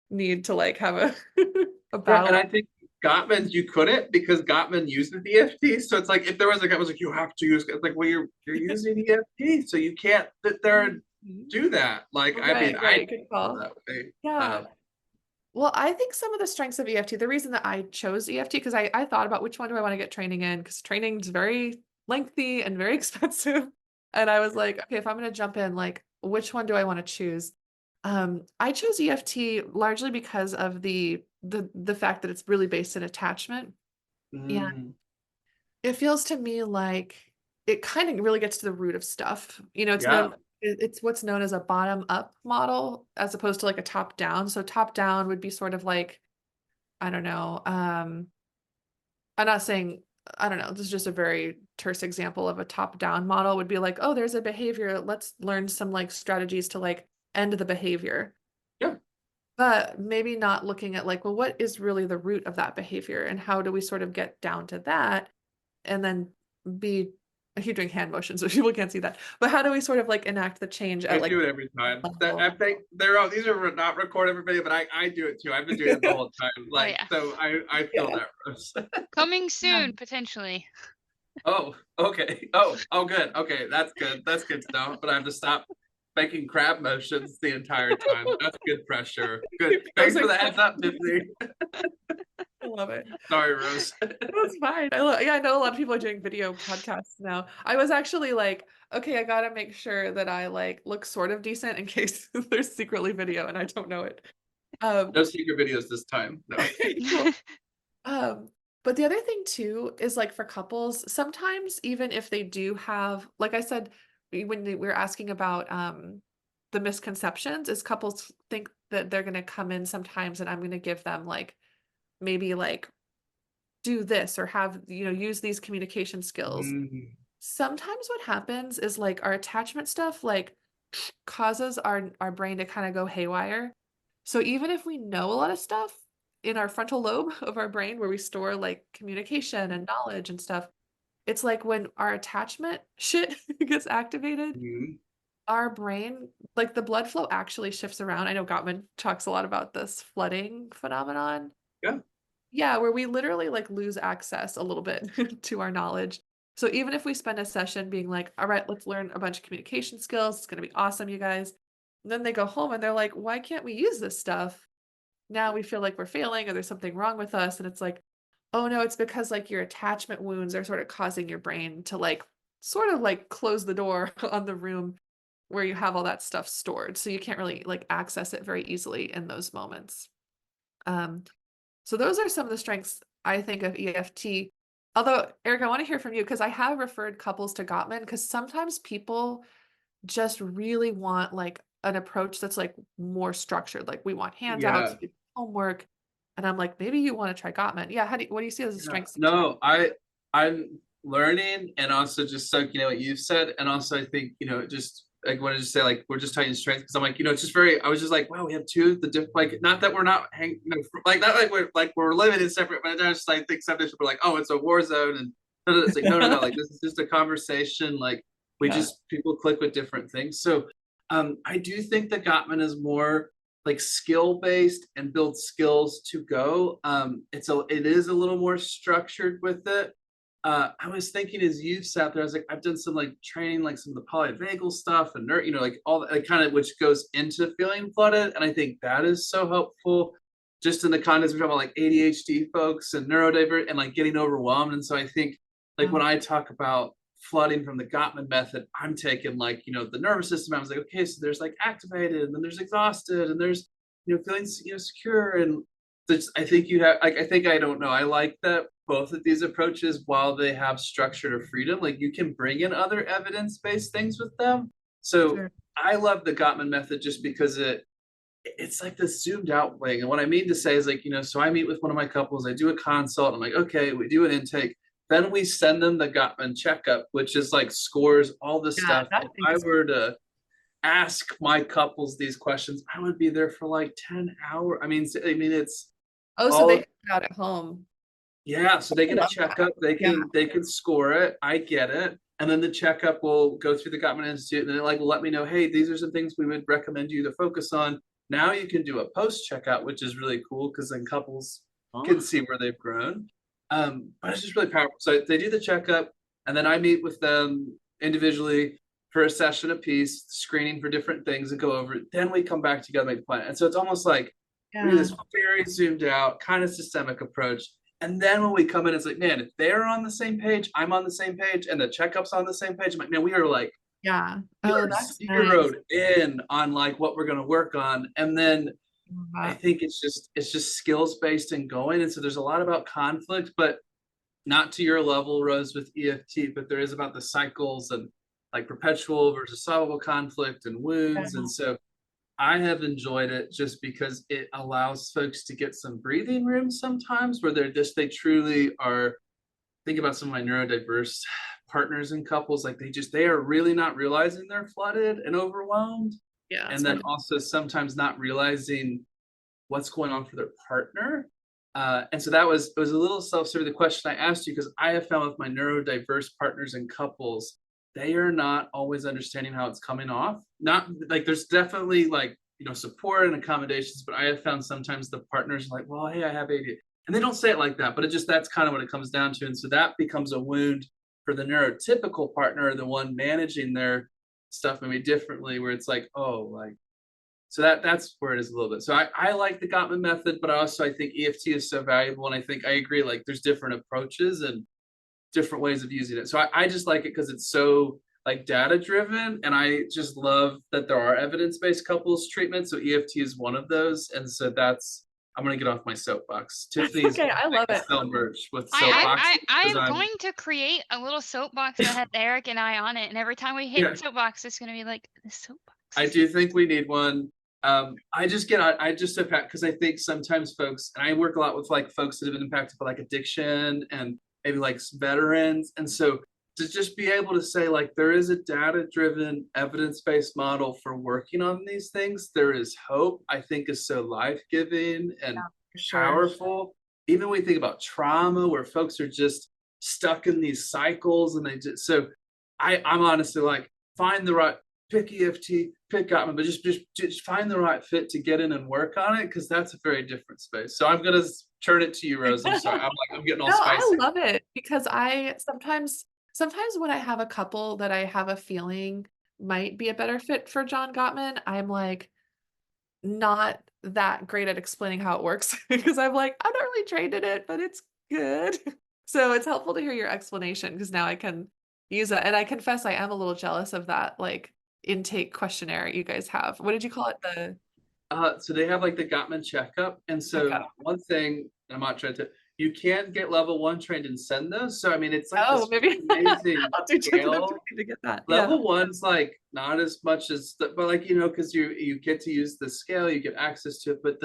need to like have a a Yeah, and battle. I think Gottman, you couldn't because Gottman uses EFT. So it's like if there was a guy was like, you have to use, it's like, well, you're using EFT, so you can't sit there and do that. Like, I mean, I Right, good feel call. that way. Yeah. Well, I think some of the strengths of EFT, the reason that I chose EFT, because I thought about which one do I want to get training in, because training is very lengthy and very expensive. And I was like, okay, if I'm going to jump in, like, which one do I want to choose? I chose EFT largely because of the fact that it's really based in attachment. And Mm, it feels to me like it kind of really gets to the root of stuff. It's yeah. it's what's known as a bottom up model as opposed to like a top down. So top down would be sort of like, I don't know, I'm not saying, I don't know, this is just a very terse example of a top down model would be like, oh, there's a behavior. Let's learn some like strategies to like end the behavior. Yeah. But maybe not looking at like, well, what is really the root of that behavior and how do we sort of get down to that? And then be I keep doing hand motions so people can't see that. But how do we sort of like enact the change I at like do it every time. That level? I think they're all these are not recorded everybody, but I do it too. I've been doing it the whole time. Oh Like yeah. so I feel Yeah. that, Rose. Coming soon, potentially. Oh, okay. Oh, good. Okay, that's good. That's good to know. But I have to stop making crab motions the entire time. That's good pressure. Good. Thanks for the heads up, Tiffany. I love it. Sorry, Rose. That's fine. Yeah, I know a lot of people are doing video podcasts now. I was actually like, okay, I gotta make sure that I like look sort of decent in case there's secretly video and I don't know it. Um, No secret videos this time. No. cool. Um, but the other thing too is like for couples, sometimes even if they do have, like I said, when we're asking about the misconceptions, is couples think that they're gonna come in sometimes and I'm gonna give them like maybe like do this or have use these communication skills. Mm, Sometimes what happens is like our attachment stuff like causes our brain to kind of go haywire. So even if we know a lot of stuff in our frontal lobe of our brain where we store like communication and knowledge and stuff, it's like when our attachment shit gets activated, mm, our brain, like the blood flow actually shifts around. I know Gottman talks a lot about this flooding phenomenon. yeah. Yeah, where we literally like lose access a little bit to our knowledge. So even if we spend a session being like, all right, let's learn a bunch of communication skills, it's going to be awesome, you guys. And then they go home and they're like, why can't we use this stuff? Now we feel like we're failing or there's something wrong with us. And it's like, oh no, it's because like your attachment wounds are sort of causing your brain to like sort of like close the door on the room where you have all that stuff stored. So you can't really like access it very easily in those moments. Um, so those are some of the strengths I think of EFT. Although, Eric, I want to hear from you because I have referred couples to Gottman because sometimes people just really want like an approach that's like more structured. Like we want handouts, Yeah. we want homework. And I'm like, maybe you want to try Gottman. Yeah. What do you see as the Yeah. strengths? No, I'm learning and also just soaking in what you've said. And also I think, just like wanted to say like we're just talking strength because I'm like, it's just very I was just like, wow, we have two the diff like not that we're not like not like we're living in separate, but I just like think sometimes people are like, oh, it's a war zone and no, it's like no, like this is just a conversation. Like we Yeah. just people click with different things. So I do think that Gottman is more like skill based and build skills to go. It is a little more structured with it. I was thinking as you've sat there, I was like, I've done some like training, like some of the polyvagal stuff and like all that like, kind of which goes into feeling flooded. And I think that is so helpful just in the context we're talking about like ADHD folks and neurodiverse and like getting overwhelmed. And so I think like when I talk about flooding from the Gottman method, I'm taking like, the nervous system. I was like, okay, so there's like activated and then there's exhausted and there's, feeling, secure. And I think you have, like, I think, I don't know. I like that both of these approaches, while they have structure or freedom, like you can bring in other evidence-based things with them. So Sure. I love the Gottman method just because it's like this zoomed out thing. And what I mean to say is like, so I meet with one of my couples, I do a consult, I'm like, okay, we do an intake. Then we send them the Gottman checkup, which is like scores all this Yeah. stuff. If I were to ask my couples these questions, I would be there for like 10 hours. It's Oh, so they all figured it out at home. yeah, so they I get a love that. checkup, they Yeah. can score it. I get it. And then the checkup will go through the Gottman Institute and then like will let me know, hey, these are some things we would recommend you to focus on. Now you can do a post checkout, which is really cool because then couples can see where they've grown. But it's just really powerful. So they do the checkup and then I meet with them individually for a session apiece, screening for different things and go over it. Then we come back together, make a plan. And so it's almost like we do Yeah. this very zoomed out, kind of systemic approach. And then when we come in, it's like, man, if they're on the same page, I'm on the same page, and the checkup's on the same page. I'm like, man, we Yeah. Oh, are that's nice. zeroed in on like what we're gonna work on. And then Love I that. think it's just skills based and going. And so there's a lot about conflict, but not to your level, Rose, with EFT, but there is about the cycles and like perpetual versus solvable conflict and wounds. Yeah. And so I have enjoyed it just because it allows folks to get some breathing room sometimes where they truly are. Think about some of my neurodiverse partners and couples, like they are really not realizing they're flooded and overwhelmed. Yeah. It's And then hard to. also sometimes not realizing what's going on for their partner. And so it was a little self-serving the question I asked you because I have found with my neurodiverse partners and couples, they are not always understanding how it's coming off. Not like there's definitely like support and accommodations, but I have found sometimes the partners are like, well, hey, I have ADHD. And they don't say it like that, but that's kind of what it comes down to. And so that becomes a wound for the neurotypical partner, the one managing their stuff maybe differently, where it's like, oh, like so that's where it is a little bit. So I like the Gottman method, but I think EFT is so valuable. And I think I agree, like there's different approaches and different ways of using it. So I just like it because it's so like data driven. And I just love that there are evidence-based couples treatments. So EFT is one of those. And so I'm gonna get off my soapbox. That's Tiffany's okay. I love making it. sell merch with I soapbox I I because am I'm going to create a little soapbox that has Eric and I on it, and every time we hit yeah. soapbox, it's gonna be like the soapbox. I do think we need one. I just have because I think sometimes folks, and I work a lot with like folks that have been impacted by like addiction and maybe like veterans. And so to just be able to say like there is a data-driven, evidence-based model for working on these things, there is hope, I think is so life-giving and For sure. powerful. Even when we think about trauma, where folks are just stuck in these cycles and I'm honestly like, find the right pick EFT, pick Gottman, but just find the right fit to get in and work on it because that's a very different space. So I'm gonna turn it to you, Rose. I'm sorry. I'm getting all No, I spicy. love it because I sometimes when I have a couple that I have a feeling might be a better fit for John Gottman, I'm like not that great at explaining how it works because I'm like, I'm not really trained in it, but it's Good. So it's helpful to hear your explanation because now I can use it. And I confess I am a little jealous of that like intake questionnaire you guys have. What did you call it? The So they have like the Gottman checkup, and so checkup. one thing I'm not trying to, you can get level one trained and send those. So I mean, it's like Oh, this maybe amazing I'll do transformative scale. to get that. Yeah. Level one's like not as much as, but like because you get to use the scale, you get access to it, but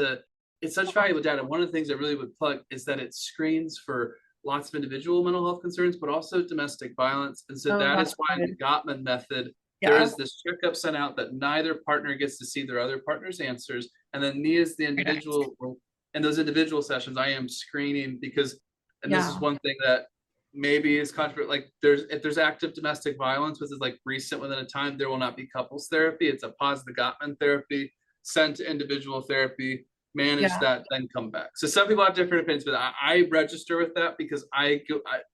it's such valuable data. One of the things I really would plug is that it screens for lots of individual mental health concerns, but also domestic violence, and so Oh, that is that's why in the good. Gottman method there Yeah. is this checkup sent out that neither partner gets to see their other partner's answers, and then me as the Very nice. individual, in those individual sessions, I am screening because, and this is Yeah. one thing that maybe is controversial. Like if there's active domestic violence, which is like recent within a time, there will not be couples therapy. It's a pause the Gottman therapy, send to individual therapy, manage Yeah. that, then come back. So some people have different opinions, but I register with that because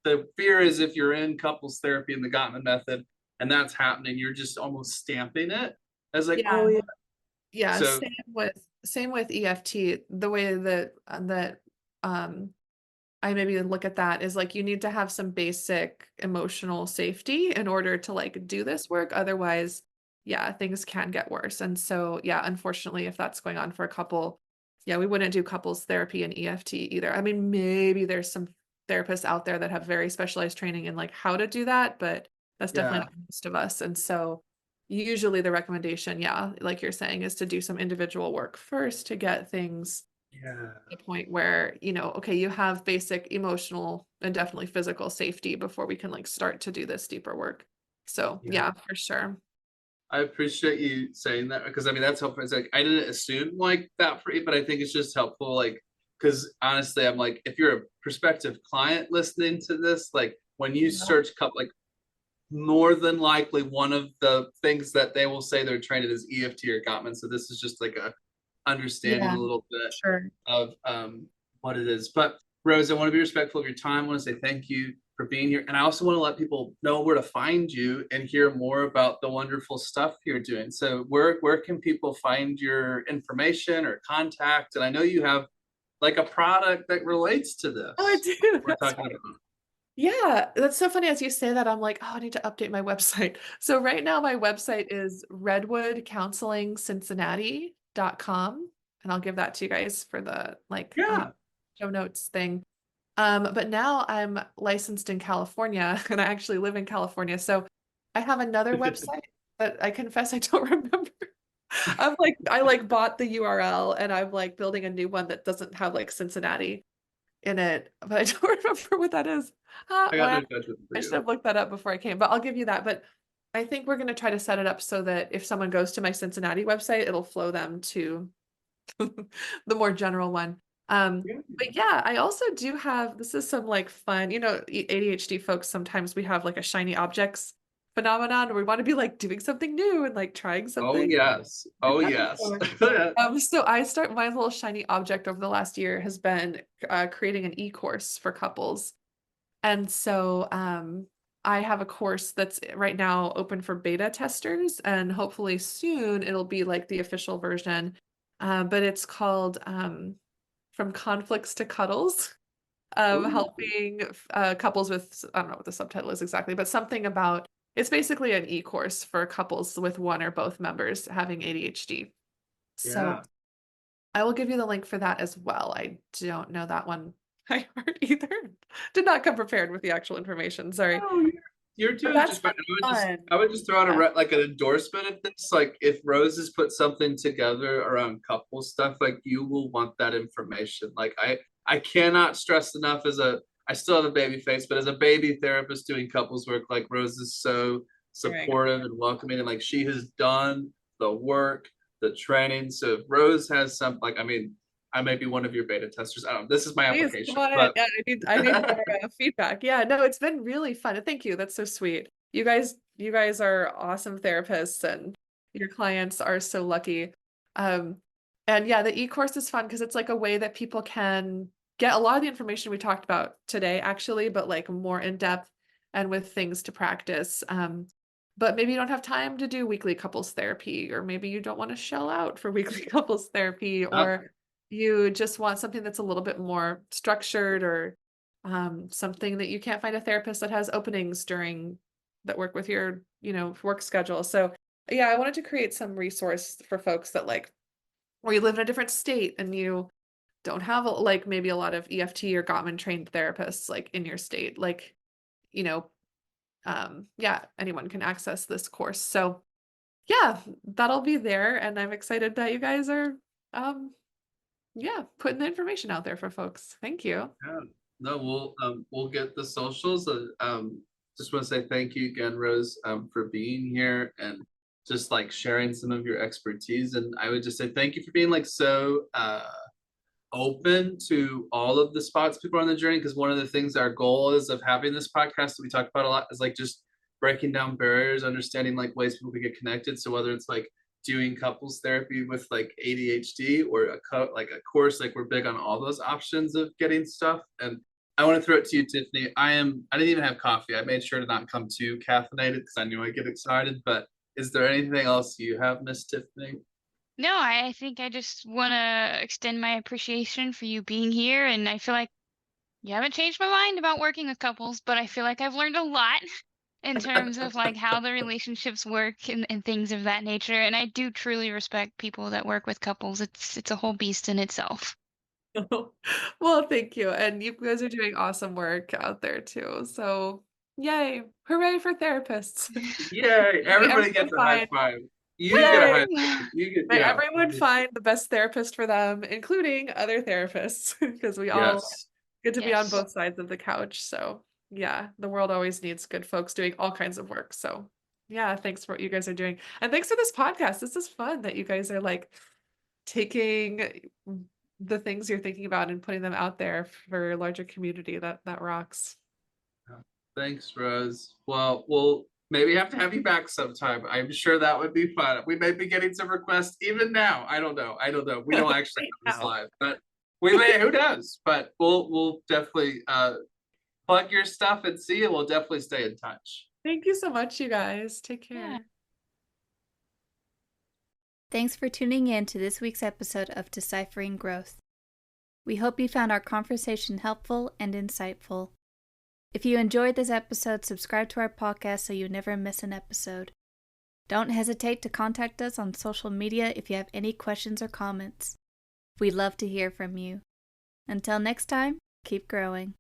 the fear is if you're in couples therapy in the Gottman method and that's happening, you're just almost stamping it as like, Yeah. oh yeah. Yeah. So Same with EFT. The way that I maybe look at that is like you need to have some basic emotional safety in order to like do this work. Otherwise, yeah, things can get worse. And so, yeah, unfortunately, if that's going on for a couple, yeah, we wouldn't do couples therapy and EFT either. I mean, maybe there's some therapists out there that have very specialized training in like how to do that, but that's definitely yeah, not most of us. And so, usually the recommendation, yeah, like you're saying, is to do some individual work first to get things yeah, the point where, okay, you have basic emotional and definitely physical safety before we can like start to do this deeper work. So yeah. yeah, for sure. I appreciate you saying that because I mean that's helpful. It's like I didn't assume like that for you, but I think it's just helpful, like because honestly, I'm like if you're a prospective client listening to this, like when you Yeah. search like more than likely one of the things that they will say they're trained in is EFT or Gottman. So this is just like a understanding Yeah, a little bit sure. of what it is. But Rose, I want to be respectful of your time. I want to say thank you for being here. And I also want to let people know where to find you and hear more about the wonderful stuff you're doing. So where can people find your information or contact? And I know you have like a product that relates to Oh, I this. do. We're That's talking right. about. Yeah, that's so funny as you say that. I'm like, oh, I need to update my website. So right now my website is redwoodcounselingcincinnati.com. And I'll give that to you guys for the like Yeah. show notes thing. But now I'm licensed in California and I actually live in California. So I have another website that I confess I don't remember. I like bought the URL and I'm like building a new one that doesn't have like Cincinnati in it, but I don't remember what that is. I got Well, no judgment for I should you. have looked that up before I came, but I'll give you that. But I think we're going to try to set it up so that if someone goes to my Cincinnati website, it'll flow them to the more general one. Yeah. But yeah, I also do have, this is some like fun, ADHD folks, sometimes we have like a shiny objects phenomenon where we want to be like doing something new and like trying Oh something. yes. Oh Yeah. yes. So I start my little shiny object over the last year has been creating an e-course for couples. And so I have a course that's right now open for beta testers, and hopefully soon it'll be like the official version. But it's called From Conflicts to Cuddles, Ooh, helping couples with, I don't know what the subtitle is exactly, but something about, it's basically an e-course for couples with one or both members having ADHD. So yeah. I will give you the link for that as well. I don't know that one by heart either. Did not come prepared with the actual information. Sorry. Oh, you're But doing that's just fine. fun. I would just throw out Yeah. like an endorsement of this. Like if Rose has put something together around couple stuff, like you will want that information. Like I cannot stress enough I still have a baby face, but as a baby therapist doing couples work, like Rose is so Right. supportive and welcoming, and like she has done the work, the training. So if Rose has some, like, I mean, I may be one of your beta testers. I don't know. This is my Please application, come on in. but Yeah, I need more feedback. Yeah, no, it's been really fun. Thank you. That's so sweet. You guys are awesome therapists and your clients are so lucky. Um, and yeah, the e-course is fun because it's like a way that people can get a lot of the information we talked about today, actually, but like more in depth and with things to practice. But maybe you don't have time to do weekly couples therapy, or maybe you don't want to shell out for weekly couples therapy, uh, or you just want something that's a little bit more structured or something that you can't find a therapist that has openings that work with your, work schedule. So yeah, I wanted to create some resource for folks that like, where you live in a different state and you don't have like maybe a lot of EFT or Gottman trained therapists like in your state, like, you know, yeah, anyone can access this course. So yeah, that'll be there. And I'm excited that you guys are, yeah, putting the information out there for folks. Thank you. Yeah. No, we'll get the socials. Just want to say thank you again, Rose, for being here and just like sharing some of your expertise. And I would just say thank you for being like so open to all of the spots people are on the journey. Because one of the things our goal is of having this podcast that we talk about a lot is like just breaking down barriers, understanding like ways people can get connected. So whether it's like doing couples therapy with like ADHD or like a course, like we're big on all those options of getting stuff. And I want to throw it to you, Tiffany. I didn't even have coffee. I made sure to not come too caffeinated because I knew I'd get excited. But is there anything else you have, Miss Tiffany? No, I think I just want to extend my appreciation for you being here. And I feel like you haven't changed my mind about working with couples, but I feel like I've learned a lot in terms of like how the relationships work and things of that nature. And I do truly respect people that work with couples. It's a whole beast in itself. Well, thank you. And you guys are doing awesome work out there too. So yay. Hooray for therapists. Yay! Everybody gets a high five. You get a Yay. high five. You get May yeah. everyone find the best therapist for them, including other therapists, because we all Yes. get to be on Yes. both sides of the couch. So yeah, the world always needs good folks doing all kinds of work. So yeah, thanks for what you guys are doing. And thanks for this podcast. This is fun that you guys are like taking the things you're thinking about and putting them out there for a larger community. That rocks. Thanks, Rose. Well, we'll maybe have to have you back sometime. I'm sure that would be fun. We may be getting some requests even now. I don't know. We don't actually Right have this now. live, but we may. Who knows? But we'll definitely plug your stuff and see you. We'll definitely stay in touch. Thank you so much, you guys. Take care. Yeah. Thanks for tuning in to this week's episode of Deciphering Growth. We hope you found our conversation helpful and insightful. If you enjoyed this episode, subscribe to our podcast so you never miss an episode. Don't hesitate to contact us on social media if you have any questions or comments. We'd love to hear from you. Until next time, keep growing.